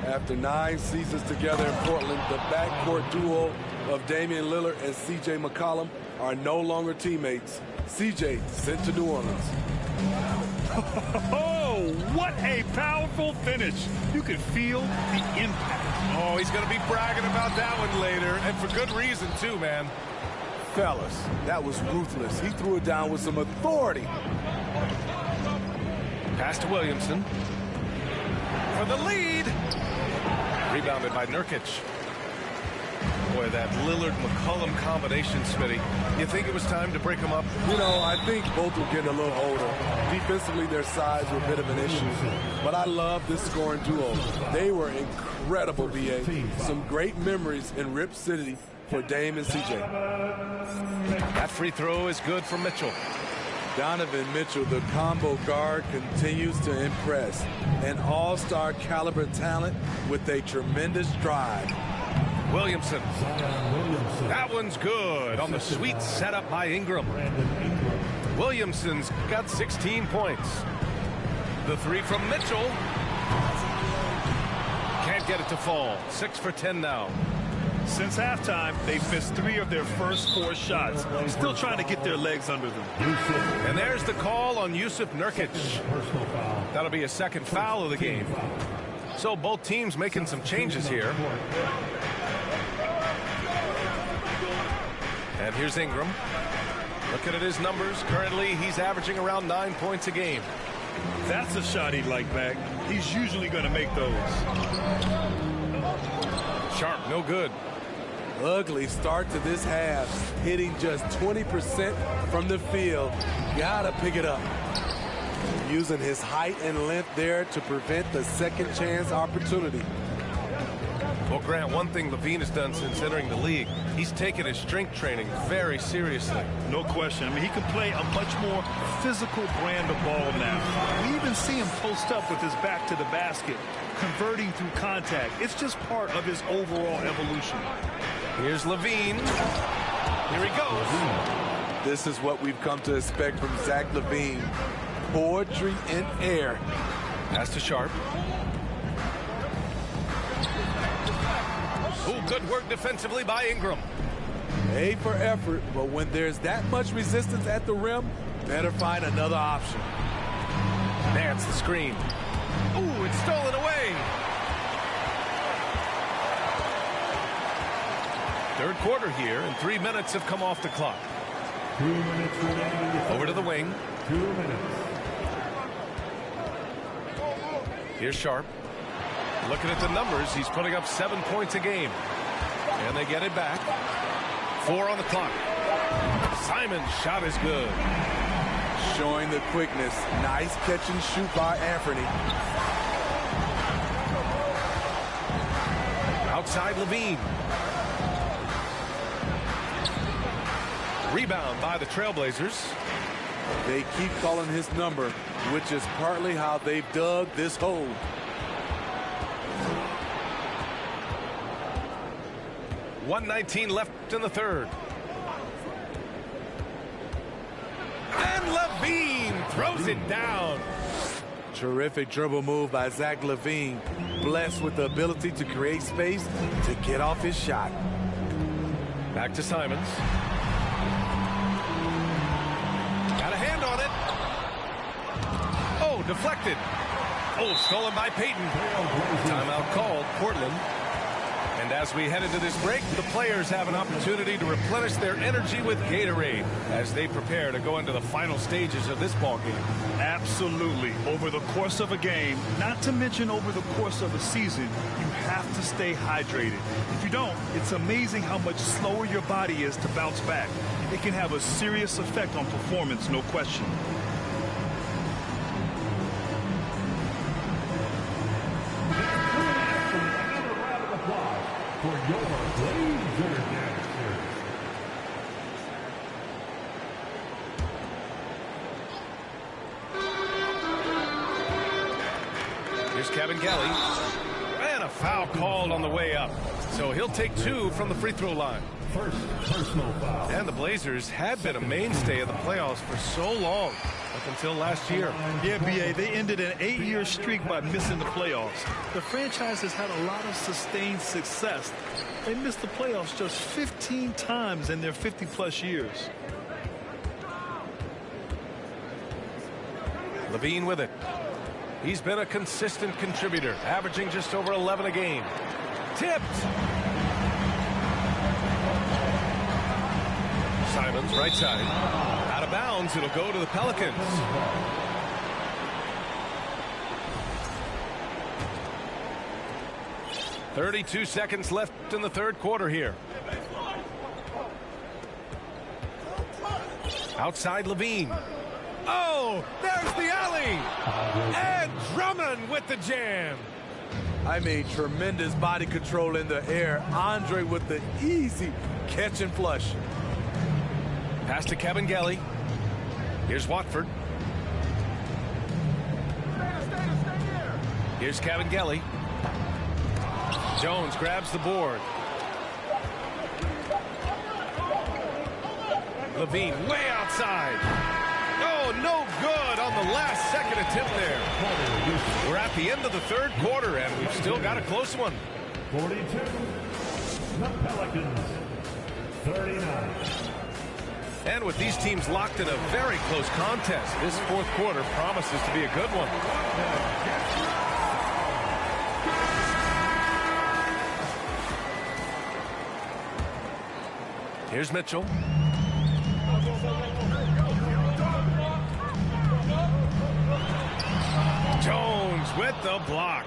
After 9 seasons together in Portland, the backcourt duo of Damian Lillard and C.J. McCollum are no longer teammates. C.J. sent to New Orleans. Oh, what a powerful finish. You can feel the impact. Oh, he's going to be bragging about that one later, and for good reason, too, man. Fellas, that was ruthless. He threw it down with some authority. Pass to Williamson. For the lead. Rebounded by Nurkic. Boy, that Lillard-McCollum combination, Smitty. You think it was time to break them up? You know, I think both were getting a little older. Defensively, their size were a bit of an issue. But I love this scoring duo. They were incredible, B.A. Some great memories in Rip City for Dame and C.J. That free throw is good for Mitchell. Donovan Mitchell, the combo guard, continues to impress. An all-star caliber talent with a tremendous drive. Williamson. That one's good on the sweet setup by Ingram. Williamson's got 16 points. The three from Mitchell. Can't get it to fall. 6 for 10 now. Since halftime, they've missed 3 of their first 4 shots. Still trying to get their legs under them. And there's the call on Jusuf Nurkic. That'll be a second foul of the game. So both teams making some changes here. And here's Ingram. Looking at his numbers, currently he's averaging around 9 points a game. That's a shot he'd like back. He's usually going to make those. Sharp, no good. Ugly start to this half, hitting just 20% from the field. Gotta pick it up. Using his height and length there to prevent the second chance opportunity. Well, Grant, one thing Levine has done since entering the league, he's taken his strength training very seriously. No question. I mean, he can play a much more physical brand of ball now. We even see him post up with his back to the basket, converting through contact. It's just part of his overall evolution. Here's Levine. Here he goes. This is what we've come to expect from Zach LaVine. Poetry in air. Pass to Sharp. Oh, good work defensively by Ingram. A for effort, but when there's that much resistance at the rim, better find another option. Nance the screen. Ooh, it's stolen away. Third quarter here, and 3 minutes have come off the clock. 2 minutes remaining. Over to the wing. 2 minutes. Here's Sharp. Looking at the numbers, he's putting up 7 points a game. And they get it back. 4 on the clock. Simon's shot is good. Showing the quickness. Nice catch and shoot by Anthony. Outside Levine. Rebound by the Trailblazers. They keep calling his number, which is partly how they've dug this hole. .119 left in the third. And Levine throws it down. Terrific dribble move by Zach LaVine. Blessed with the ability to create space to get off his shot. Back to Simons. Got a hand on it. Oh, deflected. Oh, stolen by Payton. Timeout called, Portland. And as we head into this break, the players have an opportunity to replenish their energy with Gatorade as they prepare to go into the final stages of this ball game. Absolutely. Over the course of a game, not to mention over the course of a season, you have to stay hydrated. If you don't, it's amazing how much slower your body is to bounce back. It can have a serious effect on performance, no question. For your Blazer Dancers. Here's Kevin Gelly. And a foul called on the way up. So he'll take 2 from the free throw line. First personal foul. And the Blazers had been a mainstay of the playoffs for so long, up until last year. Yeah, B.A., they ended an 8-year streak by missing the playoffs. The franchise has had a lot of sustained success. They missed the playoffs just 15 times in their 50-plus years. Levine with it. He's been a consistent contributor, averaging just over 11 a game. Tipped. Simons, right side. Out of bounds. It'll go to the Pelicans. .32 seconds left in the third quarter here. Outside Levine. Oh, there's the alley. And Drummond with the jam. I mean, tremendous body control in the air. Andre with the easy catch and flush. Pass to Kabengele. Here's Watford. Here's Kabengele. Jones grabs the board. Levine way outside. Oh, no good on the last second attempt there. We're at the end of the third quarter, and we've still got a close one. 42. The Pelicans. 39. And with these teams locked in a very close contest, this fourth quarter promises to be a good one. Here's Mitchell. Jones with the block.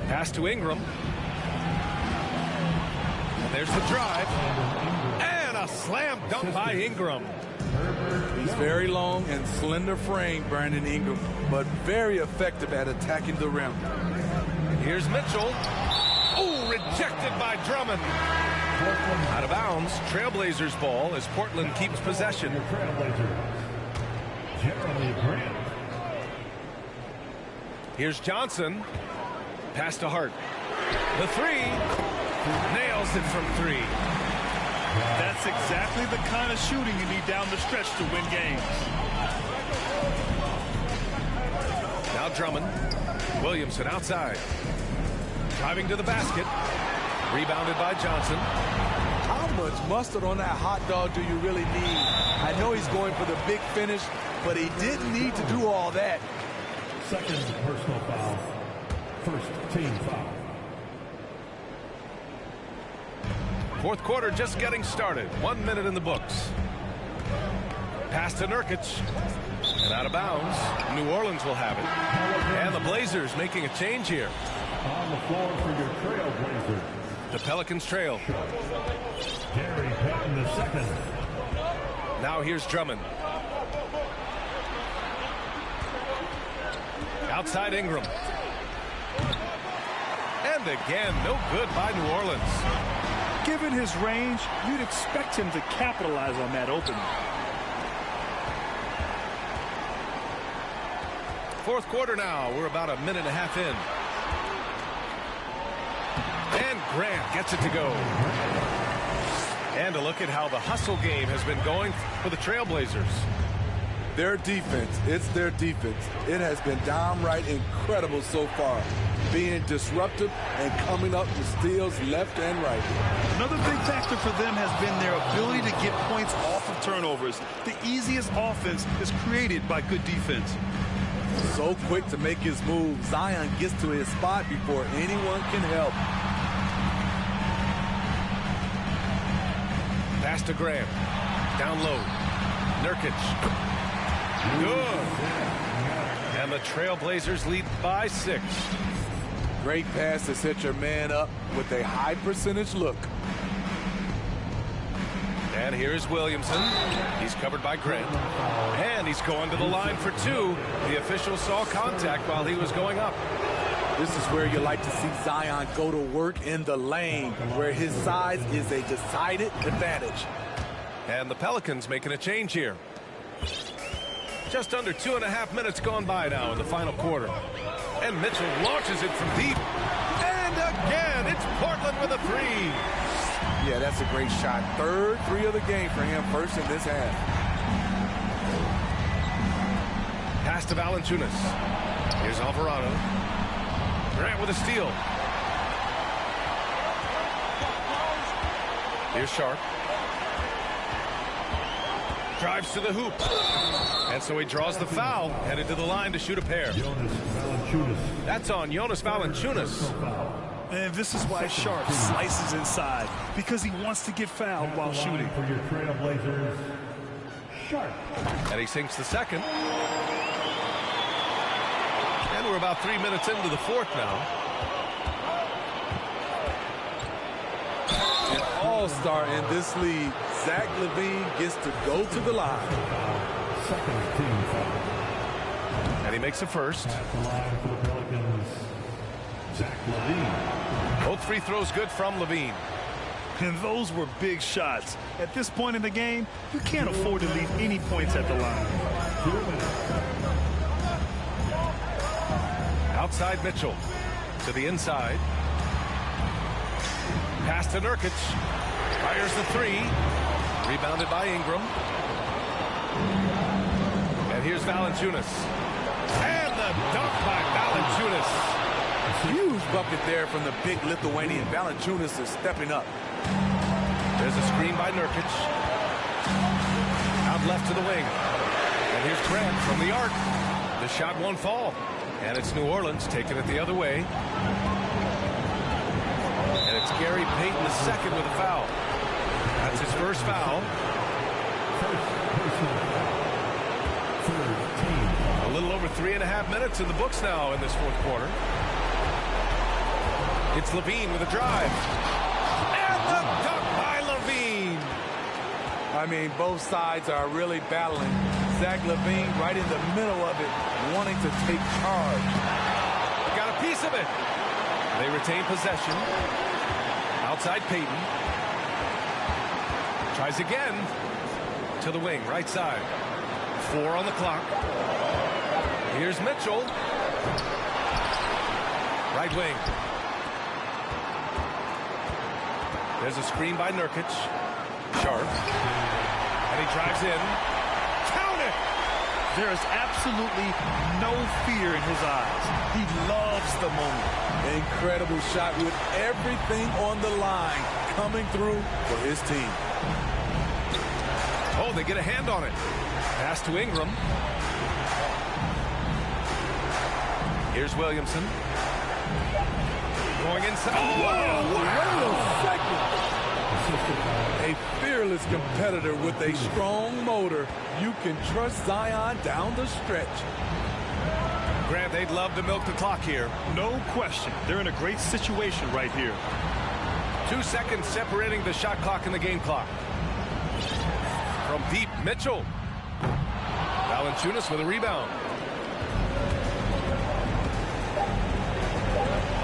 Pass to Ingram. And there's the drive. And a slam dunk by Ingram. He's very long and slender frame, Brandon Ingram, but very effective at attacking the rim. Here's Mitchell. Oh, rejected by Drummond. Out of bounds. Trailblazers ball as Portland keeps possession. Jeremy Grant. Here's Johnson. Pass to Hart. The three. Nails it from three. That's exactly the kind of shooting you need down the stretch to win games. Now Drummond. Williamson outside. Driving to the basket. Rebounded by Johnson. How much mustard on that hot dog do you really need? I know he's going for the big finish, but he didn't need to do all that. Second personal foul. First team foul. Fourth quarter just getting started. 1 minute in the books. Pass to Nurkic. And out of bounds. New Orleans will have it. And the Blazers making a change here. On the floor for your Trailblazers. The Pelicans trail. Gary Payton the second. Now here's Drummond. Outside Ingram. And again, no good by New Orleans. Given his range, you'd expect him to capitalize on that opening. Fourth quarter now. We're about a minute and a half in. And Grant gets it to go. And a look at how the hustle game has been going for the Trailblazers. Their defense, it's their defense. It has been downright incredible so far. Being disruptive and coming up with steals left and right. Another big factor for them has been their ability to get points off of turnovers. The easiest offense is created by good defense. So quick to make his move. Zion gets to his spot before anyone can help. Pass to Graham. Down low. Nurkic. Good. And the Trailblazers lead by 6. Great pass to set your man up with a high percentage look. And here's Williamson. He's covered by Grant. And he's going to the line for 2. The official saw contact while he was going up. This is where you like to see Zion go to work in the lane, where his size is a decided advantage. And the Pelicans making a change here. Just under 2.5 minutes gone by now in the final quarter. And Mitchell launches it from deep. And again, it's Portland with a 3. Yeah, that's a great shot. Third 3 of the game for him, first in this half. Pass to Valanciunas. Here's Alvarado. Grant with a steal. Here's Sharp. Drives to the hoop. And so he draws the foul, headed to the line to shoot a pair. Jonas Valanciunas. That's on Jonas Valanciunas. And this is why Sharp slices inside, because he wants to get fouled while shooting. For your Trailblazers, Sharp. And he sinks the second. And we're about 3 minutes into the fourth now. An all-star in this league, Zach LaVine gets to go to the line. Second team foul. And he makes a first. At the line for the Pelicans, Zach LaVine. Both free throws good from LaVine. And those were big shots. At this point in the game, you can't afford to leave any points at the line. 2 minutes. Outside Mitchell to the inside. Pass to Nurkic. Fires the three. Rebounded by Ingram. And here's Valanciunas. And the dunk by Valanciunas. Huge bucket there from the big Lithuanian. Valanciunas is stepping up. There's a screen by Nurkic. Out left to the wing. And here's Grant from the arc. The shot won't fall. And it's New Orleans taking it the other way. And it's Gary Payton the second with a foul. That's his first foul. A little over 3.5 minutes in the books now in this fourth quarter. It's LaVine with a drive. And the dunk by LaVine. I mean, both sides are really battling. Zach LaVine right in the middle of it, wanting to take charge. Got a piece of it. They retain possession. Outside Payton. Tries again. To the wing, right side. 4 on the clock. Here's Mitchell. Right wing. There's a screen by Nurkic. Sharp. And he drives in. Count it! There is absolutely no fear in his eyes. He loves the moment. Incredible shot with everything on the line coming through for his team. Oh, they get a hand on it. Pass to Ingram. Here's Williamson. Going inside. Whoa, wait a second. A fearless competitor with a strong motor. You can trust Zion down the stretch. Grant, they'd love to milk the clock here. No question. They're in a great situation right here. 2 seconds separating the shot clock and the game clock. From deep, Mitchell. Valanciunas with a rebound.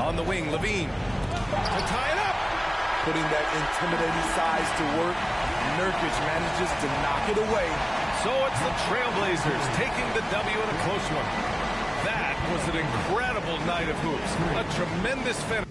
On the wing, LaVine. To tie it up. Putting that intimidating size to work. Nurkic manages to knock it away. So it's the Trailblazers taking the W in a close one. That was an incredible night of hoops. A tremendous finish.